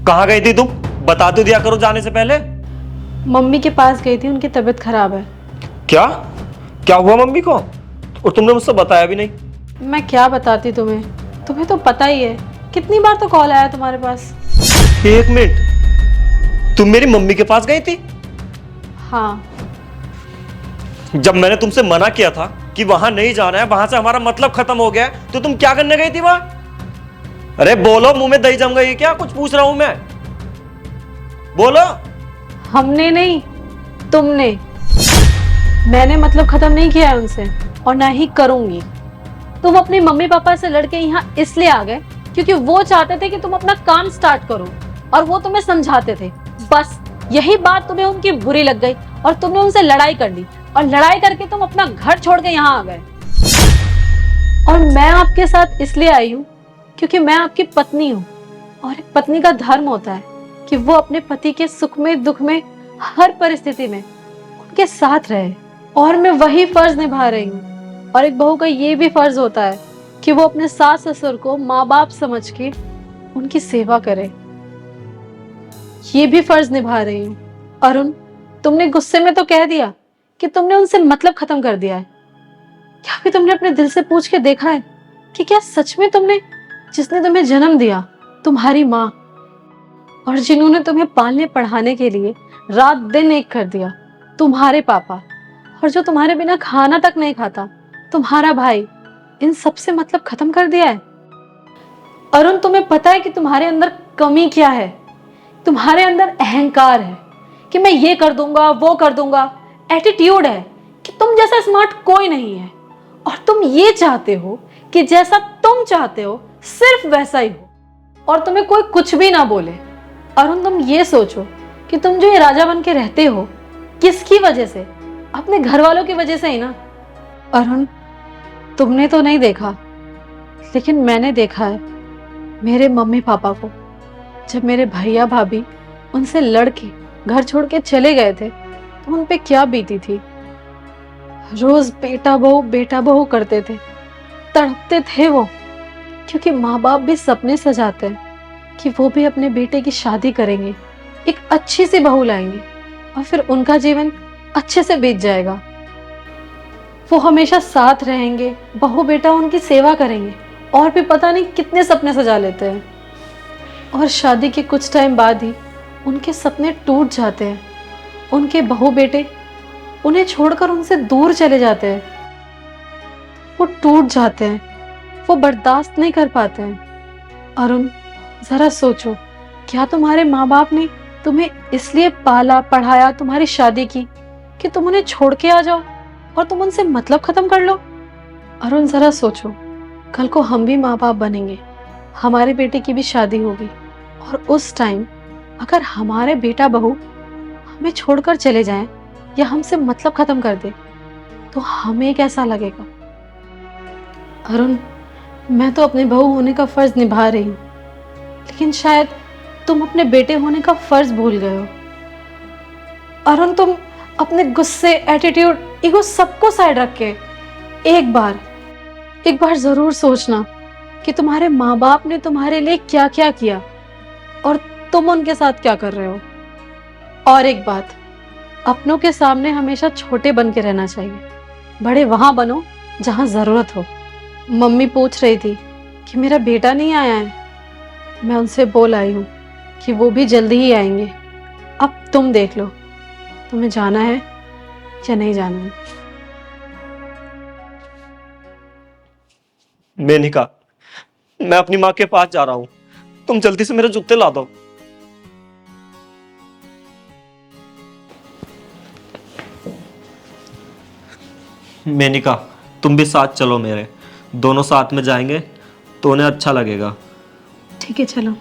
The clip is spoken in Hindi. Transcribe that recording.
कहाँ गई थी तुम? बता तो दिया करो जाने से पहले। मम्मी के पास गई थी, उनकी तबीयत खराब है। क्या क्या हुआ मम्मी को? और तुमने मुझसे बताया भी नहीं। मैं क्या बताती तुम्हें, तुम्हें तो पता ही है। कितनी बार तो कॉल आया तुम्हारे पास। 1 मिनट, तुम मेरी मम्मी के पास गई थी? हाँ, जब मैंने तुमसे मना किया था कि वहां नहीं जाना है, वहां से हमारा मतलब खत्म हो गया है, तो तुम क्या करने गई थी वहां? अरे बोलो, मुंह में दही जम गई क्या? कुछ पूछ रहा हूं मैं, बोलो। हमने नहीं, तुमने। मैंने मतलब खत्म नहीं किया है उनसे, और ना ही करूंगी। तुम अपने मम्मी पापा से लड़के यहाँ इसलिए आ गए क्योंकि वो चाहते थे कि तुम अपना काम स्टार्ट करो, और वो तुम्हें समझाते थे। बस यही बात तुम्हें उनकी बुरी लग गई और तुमने उनसे लड़ाई कर ली, और लड़ाई करके तुम अपना घर छोड़ के यहाँ आ गए। और मैं आपके साथ इसलिए आई हूँ क्योंकि मैं आपकी पत्नी हूँ, और एक पत्नी का धर्म होता है कि वो अपने पति के सुख में दुख में हर परिस्थिति में उनके साथ रहे। और मैं वही फर्ज निभा रही हूँ। और एक बहू का ये भी फर्ज होता है कि वो अपने सास ससुर को माँ बाप समझ के उनकी सेवा करे। ये भी फर्ज निभा रही हूँ। अरुण, तुमने गुस्से में तो कह दिया कि तुमने उनसे मतलब खत्म कर दिया है। क्या भी तुमने अपने दिल से पूछ के देखा है कि क्या सच में तुमने, जिसने तुम्हें जन्म दिया, तुम्हारी माँ, और जिन्होंने तुम्हें पालने पढ़ाने के लिए रात दिन एक कर दिया, तुम्हारे पापा, और जो तुम्हारे बिना खाना तक नहीं खाता, तुम्हारा भाई, इन सब से मतलब खत्म कर दिया है? अरुण, तुम्हें पता है कि तुम्हारे अंदर कमी क्या है? तुम्हारे अंदर अहंकार है कि मैं ये कर दूंगा, वो कर दूंगा। एटीट्यूड है कि तुम जैसा स्मार्ट कोई नहीं है, और तुम ये चाहते हो कि जैसा तुम चाहते हो सिर्फ वैसा ही हो, और तुम्हें कोई कुछ भी ना बोले। अरुण, तुम ये सोचो कि तुम जो ये राजा बन के रहते हो, किसकी वजह से? अपने घर वालों की वजह से ही ना। अरुण, तुमने तो नहीं देखा, लेकिन मैंने देखा है मेरे मम्मी पापा को। जब मेरे भैया भाभी उनसे लड़ के घर छोड़ के चले गए थे, तो उन पे क्या बीती थी। रोज बेटा बहू करते थे, तड़पते थे वो, क्योंकि माँ बाप भी सपने सजाते हैं कि वो भी अपने बेटे की शादी करेंगे, एक अच्छी सी बहू लाएंगे, और फिर उनका जीवन अच्छे से बीत जाएगा। वो हमेशा साथ रहेंगे, बहू बेटा उनकी सेवा करेंगे, और भी पता नहीं कितने सपने सजा लेते हैं। और शादी के कुछ टाइम बाद ही उनके सपने टूट जाते हैं। उनके बहू बेटे उन्हें छोड़कर उनसे दूर चले जाते हैं। वो टूट जाते हैं, वो बर्दाश्त नहीं कर पाते हैं। अरुण, जरा सोचो, क्या तुम्हारे माँ बाप ने तुम्हें इसलिए पाला पढ़ाया, तुम्हारी शादी की, कि तुम उन्हें छोड़ के आ जाओ और तुम उनसे मतलब खत्म कर लो? अरुण, जरा सोचो, कल को हम भी माँ बाप बनेंगे, हमारे बेटे की भी शादी होगी, और उस टाइम अगर हमारे बेटा बहू हमें छोड़कर चले जाएं या हमसे मतलब खत्म कर दे, तो हमें कैसा लगेगा? अरुण, मैं तो अपने बहू होने का फर्ज निभा रही हूँ, लेकिन शायद तुम अपने बेटे होने का फर्ज भूल गए हो। अरुण, तुम अपने गुस्से, एटीट्यूड, ईगो सबको साइड रख के एक बार जरूर सोचना कि तुम्हारे माँ बाप ने तुम्हारे लिए क्या क्या किया, और तुम उनके साथ क्या कर रहे हो। और एक बात, अपनों के सामने हमेशा छोटे बन के रहना चाहिए, बड़े वहां बनो जहां जरूरत हो। मम्मी पूछ रही थी कि मेरा बेटा नहीं आया है। मैं उनसे बोल आई हूँ कि वो भी जल्दी ही आएंगे। अब तुम देख लो, तुम्हें जाना है या नहीं जाना है। मेनिका, मैं अपनी माँ के पास जा रहा हूं, तुम जल्दी से मेरे जूते ला दो। मेनिका, तुम भी साथ चलो मेरे, दोनों साथ में जाएंगे तो उन्हें अच्छा लगेगा। ठीक है, चलो।